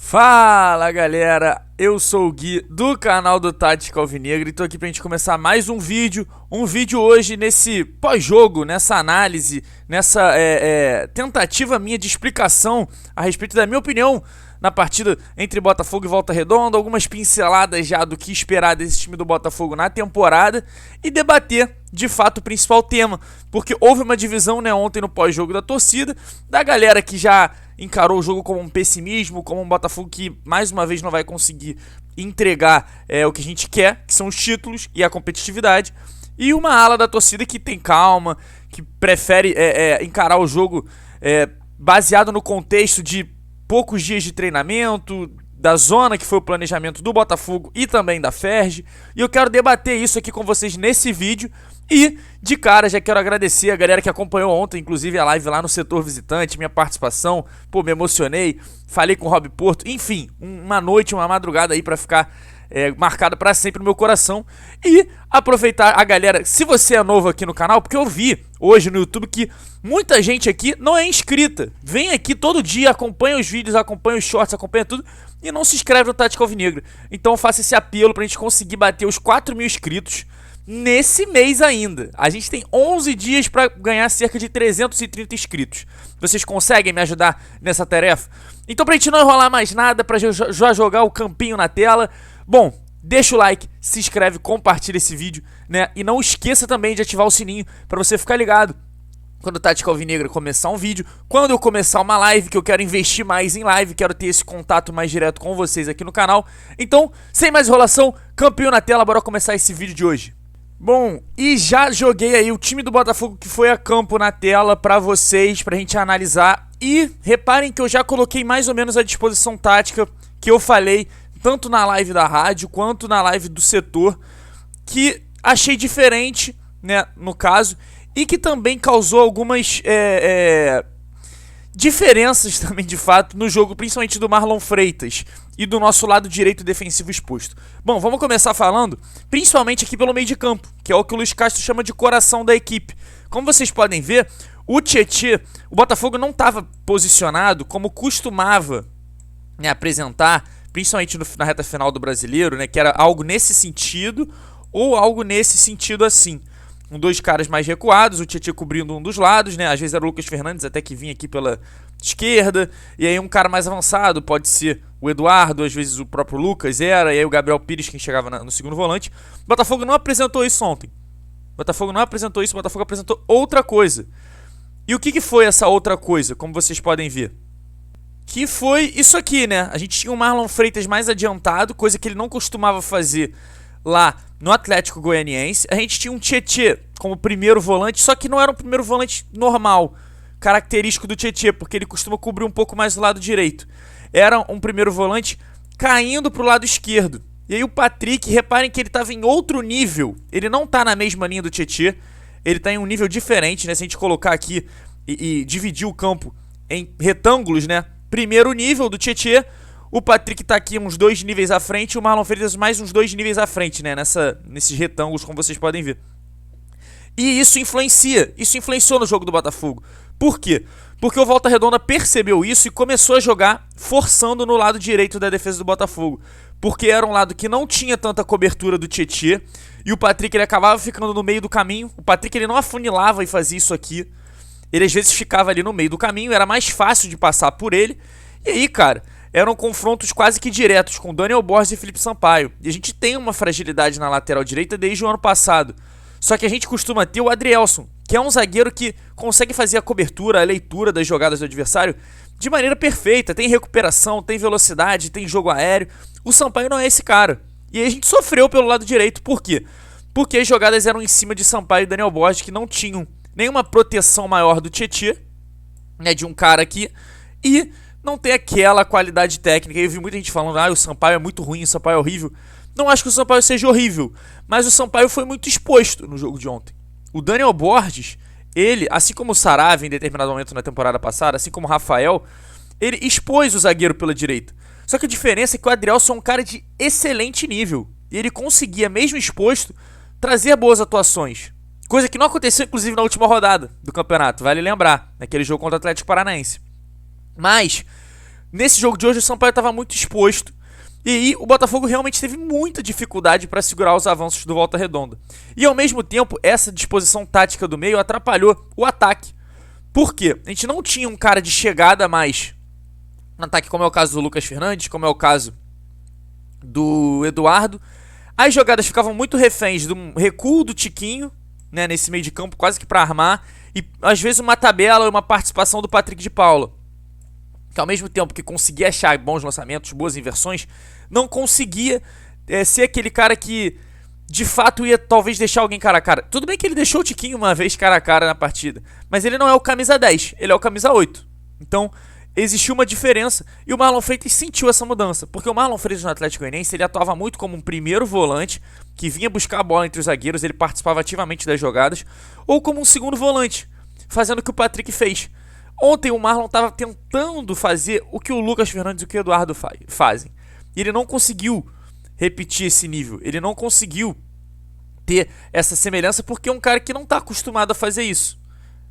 Fala galera, eu sou o Gui do canal do Tática Alvinegra e tô aqui pra gente começar mais um vídeo hoje nesse pós-jogo, nessa análise, nessa tentativa minha de explicação a respeito da minha opinião na partida entre Botafogo e Volta Redonda, algumas pinceladas já do que esperar desse time do Botafogo na temporada e debater de fato o principal tema, porque houve uma divisão ontem no pós-jogo da torcida, da galera que já encarou o jogo como um pessimismo, como um Botafogo que mais uma vez não vai conseguir entregar o que a gente quer, que são os títulos e a competitividade, e uma ala da torcida que tem calma, que prefere encarar o jogo baseado no contexto de poucos dias de treinamento, da zona que foi o planejamento do Botafogo e também da Ferj, e eu quero debater isso aqui com vocês nesse vídeo. E, de cara, já quero agradecer a galera que acompanhou ontem, inclusive a live lá no setor visitante, minha participação, pô, me emocionei, falei com o Rob Porto, enfim, uma noite, uma madrugada aí pra ficar marcada pra sempre no meu coração. E aproveitar a galera, se você é novo aqui no canal, porque eu vi hoje no YouTube que muita gente aqui não é inscrita, vem aqui todo dia, acompanha os vídeos, acompanha os shorts, acompanha tudo, e não se inscreve no Tática Alvinegra. Então eu faço esse apelo pra gente conseguir bater os 4.000 inscritos nesse mês ainda. A gente tem 11 dias para ganhar cerca de 330 inscritos. Vocês conseguem me ajudar nessa tarefa? Então, pra gente não enrolar mais nada, pra já jogar o campinho na tela, bom, deixa o like, se inscreve, compartilha esse vídeo, né? E não esqueça também de ativar o sininho para você ficar ligado quando o Tática Alvinegra começar um vídeo, quando eu começar uma live, que eu quero investir mais em live, quero ter esse contato mais direto com vocês aqui no canal. Então, sem mais enrolação, campinho na tela, bora começar esse vídeo de hoje. Bom, e já joguei aí o time do Botafogo que foi a campo na tela pra vocês, pra gente analisar. E reparem que eu já coloquei mais ou menos a disposição tática que eu falei, tanto na live da rádio quanto na live do setor, que achei diferente, né, no caso, e que também causou algumas diferenças também de fato no jogo, principalmente do Marlon Freitas e do nosso lado direito defensivo exposto. Bom, vamos começar falando principalmente aqui pelo meio de campo, que é o que o Luiz Castro chama de coração da equipe. Como vocês podem ver, o Tietê, o Botafogo não estava posicionado como costumava, né, apresentar, principalmente na reta final do Brasileiro, né, que era algo nesse sentido ou algo nesse sentido assim. Com dois caras mais recuados, o Tietê cobrindo um dos lados, né? Às vezes era o Lucas Fernandes até que vinha aqui pela esquerda, e aí um cara mais avançado, pode ser o Eduardo, às vezes o próprio Lucas era, e aí o Gabriel Pires quem chegava no segundo volante. O Botafogo não apresentou isso ontem. O Botafogo não apresentou isso, o Botafogo apresentou outra coisa. E o que foi essa outra coisa, como vocês podem ver? Que foi isso aqui, né? A gente tinha o Marlon Freitas mais adiantado, coisa que ele não costumava fazer lá no Atlético Goianiense. A gente tinha um Tietê como primeiro volante, só que não era um primeiro volante normal, característico do Tietê, porque ele costuma cobrir um pouco mais o lado direito. Era um primeiro volante caindo para o lado esquerdo. E aí o Patrick, reparem que ele estava em outro nível, ele não está na mesma linha do Tietê, ele está em um nível diferente, né? Se a gente colocar aqui e dividir o campo em retângulos, né? Primeiro nível do Tietê, o Patrick tá aqui uns 2 níveis à frente e o Marlon Freitas mais uns 2 níveis à frente, né? Nesses retângulos, como vocês podem ver. E isso influenciou no jogo do Botafogo. Por quê? Porque o Volta Redonda percebeu isso e começou a jogar forçando no lado direito da defesa do Botafogo. Porque era um lado que não tinha tanta cobertura do Tietê e o Patrick ele acabava ficando no meio do caminho. O Patrick ele não afunilava e fazia isso aqui. Ele às vezes ficava ali no meio do caminho, era mais fácil de passar por ele. E aí, cara, eram confrontos quase que diretos com Daniel Borges e Felipe Sampaio. E a gente tem uma fragilidade na lateral direita desde o ano passado. Só que a gente costuma ter o Adrielson, que é um zagueiro que consegue fazer a cobertura, a leitura das jogadas do adversário de maneira perfeita. Tem recuperação, tem velocidade, tem jogo aéreo. O Sampaio não é esse cara. E aí a gente sofreu pelo lado direito. Por quê? Porque as jogadas eram em cima de Sampaio e Daniel Borges, que não tinham nenhuma proteção maior do Tietê, né, de um cara aqui, e não tem aquela qualidade técnica. Eu vi muita gente falando, o Sampaio é muito ruim, o Sampaio é horrível. Não acho que o Sampaio seja horrível, mas o Sampaio foi muito exposto no jogo de ontem. O Daniel Borges, ele, assim como o Saravia em determinado momento na temporada passada, assim como o Rafael, ele expôs o zagueiro pela direita. Só que a diferença é que o Adrielson é um cara de excelente nível, e ele conseguia, mesmo exposto, trazer boas atuações. Coisa que não aconteceu, inclusive, na última rodada do campeonato, vale lembrar, naquele jogo contra o Atlético Paranaense. Mas Nesse jogo de hoje o Sampaio estava muito exposto. E aí o Botafogo realmente teve muita dificuldade para segurar os avanços do Volta Redonda. E ao mesmo tempo, essa disposição tática do meio atrapalhou o ataque. Por quê? A gente não tinha um cara de chegada mais no ataque, como é o caso do Lucas Fernandes, como é o caso do Eduardo. As jogadas ficavam muito reféns do recuo do Tiquinho, né, nesse meio de campo, quase que para armar. E às vezes uma tabela ou uma participação do Patrick de Paula, que ao mesmo tempo que conseguia achar bons lançamentos, boas inversões, não conseguia ser aquele cara que de fato ia talvez deixar alguém cara a cara. Tudo bem que ele deixou o Tiquinho uma vez cara a cara na partida, mas ele não é o camisa 10, ele é o camisa 8. Então existiu uma diferença e o Marlon Freitas sentiu essa mudança, porque o Marlon Freitas no Atlético Goianiense ele atuava muito como um primeiro volante que vinha buscar a bola entre os zagueiros, ele participava ativamente das jogadas, ou como um segundo volante, fazendo o que o Patrick fez. Ontem o Marlon estava tentando fazer o que o Lucas Fernandes e o que o Eduardo fazem. E ele não conseguiu repetir esse nível. Ele não conseguiu ter essa semelhança porque é um cara que não está acostumado a fazer isso.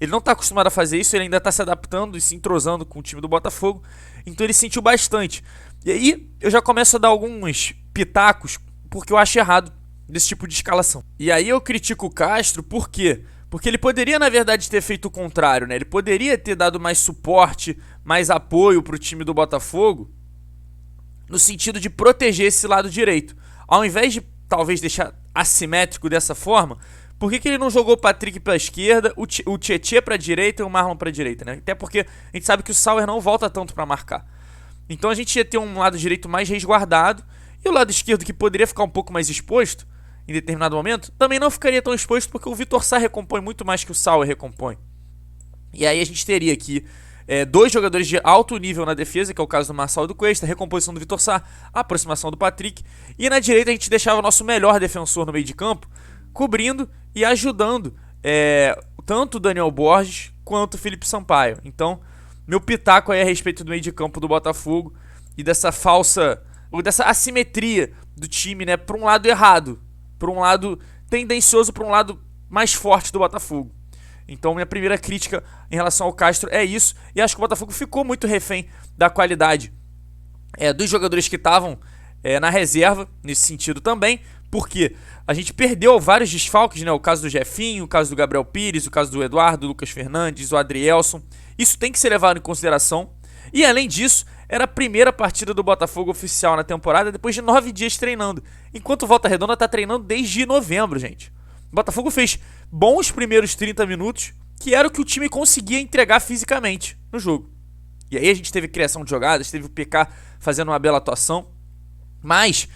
Ele não está acostumado a fazer isso, ele ainda está se adaptando e se entrosando com o time do Botafogo. Então ele sentiu bastante. E aí eu já começo a dar alguns pitacos porque eu acho errado desse tipo de escalação. E aí eu critico o Castro por quê? Porque ele poderia, na verdade, ter feito o contrário, né? Ele poderia ter dado mais suporte, mais apoio pro time do Botafogo, no sentido de proteger esse lado direito. Ao invés de, talvez, deixar assimétrico dessa forma, por que ele não jogou o Patrick pra esquerda, o Tietê pra direita e o Marlon pra direita, né? Até porque a gente sabe que o Sauer não volta tanto pra marcar. Então a gente ia ter um lado direito mais resguardado, e o lado esquerdo, que poderia ficar um pouco mais exposto, em determinado momento, também não ficaria tão exposto porque o Vitor Sá recompõe muito mais que o Sauer recompõe. E aí a gente teria aqui dois jogadores de alto nível na defesa, que é o caso do Marçal e do Cuesta, recomposição do Vitor Sá, aproximação do Patrick, e na direita a gente deixava o nosso melhor defensor no meio de campo, cobrindo e ajudando tanto o Daniel Borges quanto o Felipe Sampaio. Então, meu pitaco aí a respeito do meio de campo do Botafogo e dessa falsa, ou dessa assimetria do time, né, para um lado errado, para um lado tendencioso, para um lado mais forte do Botafogo. Então minha primeira crítica em relação ao Castro é isso, e acho que o Botafogo ficou muito refém da qualidade dos jogadores que estavam na reserva, nesse sentido também, porque a gente perdeu vários desfalques, né? O caso do Jefinho, o caso do Gabriel Pires, o caso do Eduardo, do Lucas Fernandes, o Adrielson. Isso tem que ser levado em consideração. E além disso, era a primeira partida do Botafogo oficial na temporada depois de 9 dias treinando. Enquanto o Volta Redonda tá treinando desde novembro, gente. O Botafogo fez bons primeiros 30 minutos, que era o que o time conseguia entregar fisicamente no jogo. E aí a gente teve criação de jogadas, teve o PK fazendo uma bela atuação. Mas,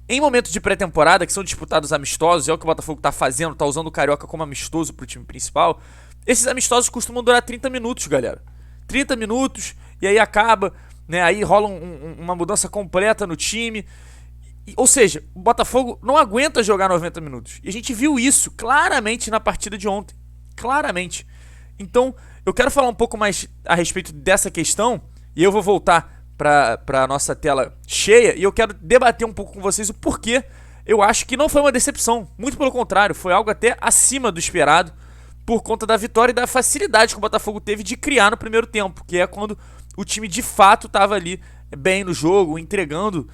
em momentos de pré-temporada, que são disputados amistosos, é o que o Botafogo tá fazendo, tá usando o Carioca como amistoso pro time principal, esses amistosos costumam durar 30 minutos, galera. 30 minutos, e aí acaba, né? Aí rola uma mudança completa no time. Ou seja, o Botafogo não aguenta jogar 90 minutos. E a gente viu isso claramente na partida de ontem. Claramente. Então, eu quero falar um pouco mais a respeito dessa questão. E eu vou voltar para a nossa tela cheia. E eu quero debater um pouco com vocês o porquê eu acho que não foi uma decepção. Muito pelo contrário, foi algo até acima do esperado, por conta da vitória e da facilidade que o Botafogo teve de criar no primeiro tempo, que é quando o time de fato estava ali bem no jogo, entregando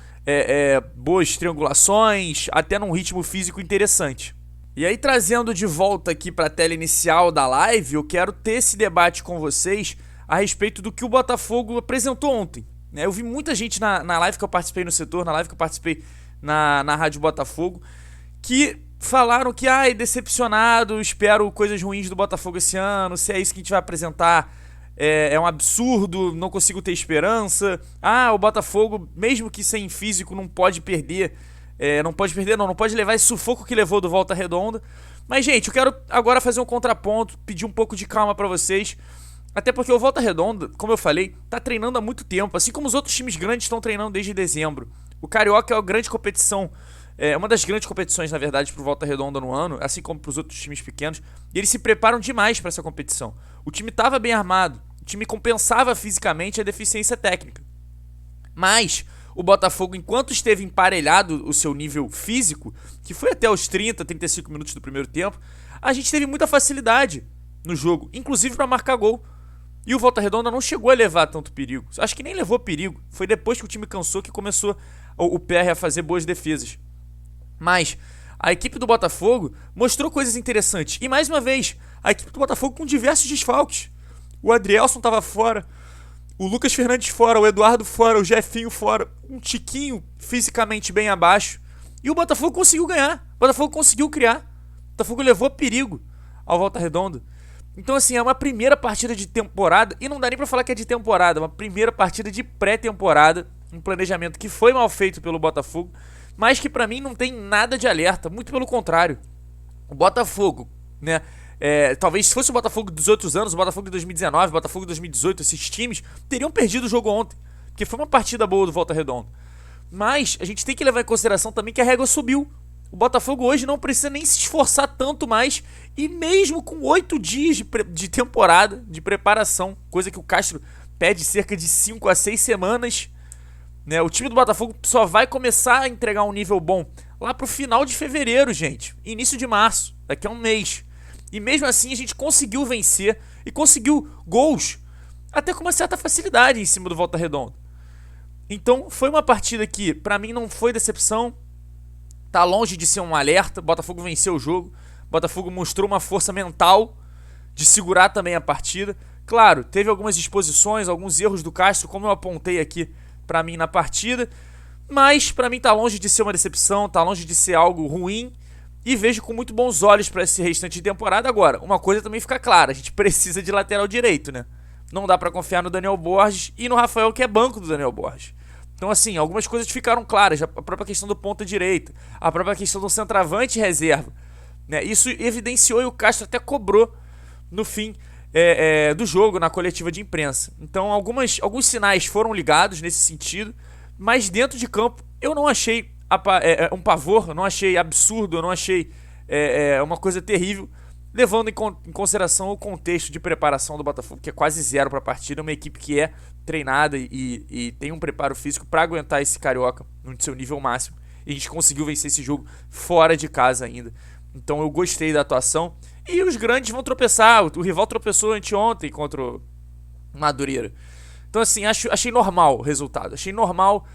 boas triangulações, até num ritmo físico interessante. E aí, trazendo de volta aqui para a tela inicial da live, eu quero ter esse debate com vocês a respeito do que o Botafogo apresentou ontem. Eu vi muita gente na live que eu participei no setor, na live que eu participei na Rádio Botafogo, que falaram que, decepcionado, espero coisas ruins do Botafogo esse ano, se é isso que a gente vai apresentar, é um absurdo, não consigo ter esperança. O Botafogo, mesmo que sem físico, não pode perder, não pode levar esse sufoco que levou do Volta Redonda. Mas, gente, eu quero agora fazer um contraponto, pedir um pouco de calma pra vocês, até porque o Volta Redonda, como eu falei, tá treinando há muito tempo, assim como os outros times grandes estão treinando desde dezembro. O Carioca é uma grande competição, uma das grandes competições, na verdade, pro Volta Redonda no ano, assim como pros outros times pequenos, e eles se preparam demais para essa competição. O time estava bem armado, o time compensava fisicamente a deficiência técnica. Mas o Botafogo, enquanto esteve emparelhado o seu nível físico, que foi até os 30, 35 minutos do primeiro tempo, a gente teve muita facilidade no jogo, inclusive para marcar gol. E o Volta Redonda não chegou a levar tanto perigo. Acho que nem levou perigo. Foi depois que o time cansou que começou o PR a fazer boas defesas. Mas a equipe do Botafogo mostrou coisas interessantes. E mais uma vez, a equipe do Botafogo com diversos desfalques. O Adrielson estava fora, o Lucas Fernandes fora, o Eduardo fora, o Jefinho fora, um Tiquinho fisicamente bem abaixo. E o Botafogo conseguiu ganhar. O Botafogo conseguiu criar. O Botafogo levou perigo ao Volta Redonda. Então, assim, é uma primeira partida de temporada. E não dá nem pra falar que é de temporada. É uma primeira partida de pré-temporada. Um planejamento que foi mal feito pelo Botafogo. Mas que pra mim não tem nada de alerta. Muito pelo contrário. O Botafogo, né? Talvez se fosse o Botafogo dos outros anos, o Botafogo de 2019, o Botafogo de 2018, esses times teriam perdido o jogo ontem. Porque foi uma partida boa do Volta Redonda. Mas a gente tem que levar em consideração também que a régua subiu. O Botafogo hoje não precisa nem se esforçar tanto mais. E mesmo com 8 dias de temporada, de preparação, coisa que o Castro pede cerca de 5 a 6 semanas, né? O time do Botafogo só vai começar a entregar um nível bom lá pro final de fevereiro, gente. Início de março, daqui a um mês. E mesmo assim a gente conseguiu vencer e conseguiu gols até com uma certa facilidade em cima do Volta Redonda. Então foi uma partida que pra mim não foi decepção. Tá longe de ser um alerta. O Botafogo venceu o jogo. O Botafogo mostrou uma força mental de segurar também a partida. Claro, teve algumas exposições, alguns erros do Castro, como eu apontei aqui pra mim na partida. Mas pra mim tá longe de ser uma decepção, tá longe de ser algo ruim. E vejo com muito bons olhos pra esse restante de temporada. Agora, uma coisa também fica clara, a gente precisa de lateral direito, né? Não dá pra confiar no Daniel Borges e no Rafael, que é banco do Daniel Borges. Então, assim, algumas coisas ficaram claras. A própria questão do ponta direita, a própria questão do centroavante reserva, né? Isso evidenciou e o Castro até cobrou no fim do jogo, na coletiva de imprensa. Então, alguns sinais foram ligados nesse sentido, mas dentro de campo eu não achei um pavor, eu não achei absurdo, eu não achei uma coisa terrível, levando em consideração o contexto de preparação do Botafogo, que é quase zero para a partida. É uma equipe que é treinada e tem um preparo físico para aguentar esse Carioca no seu nível máximo. E a gente conseguiu vencer esse jogo fora de casa ainda. Então eu gostei da atuação. E os grandes vão tropeçar. O rival tropeçou anteontem contra o Madureira. Então, assim, achei normal o resultado. Achei normal.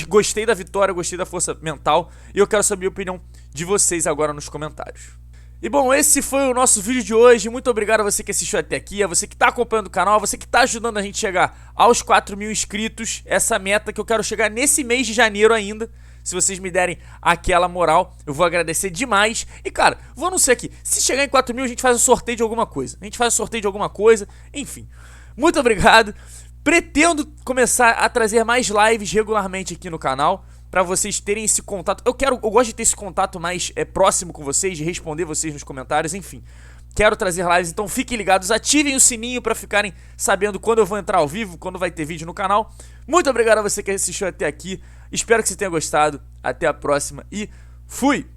Gostei da vitória, gostei da força mental. E eu quero saber a opinião de vocês agora nos comentários. E bom, esse foi o nosso vídeo de hoje. Muito obrigado a você que assistiu até aqui, a você que está acompanhando o canal, a você que está ajudando a gente a chegar aos 4.000 inscritos. Essa meta que eu quero chegar nesse mês de janeiro ainda. Se vocês me derem aquela moral, eu vou agradecer demais. E cara, vou anunciar aqui, se chegar em 4.000 a gente faz um sorteio de alguma coisa. Enfim, muito obrigado. Pretendo começar a trazer mais lives regularmente aqui no canal, pra vocês terem esse contato. Eu gosto de ter esse contato mais próximo com vocês, de responder vocês nos comentários, enfim. Quero trazer lives, então fiquem ligados, ativem o sininho pra ficarem sabendo quando eu vou entrar ao vivo, quando vai ter vídeo no canal. Muito obrigado a você que assistiu até aqui, espero que você tenha gostado, até a próxima e fui!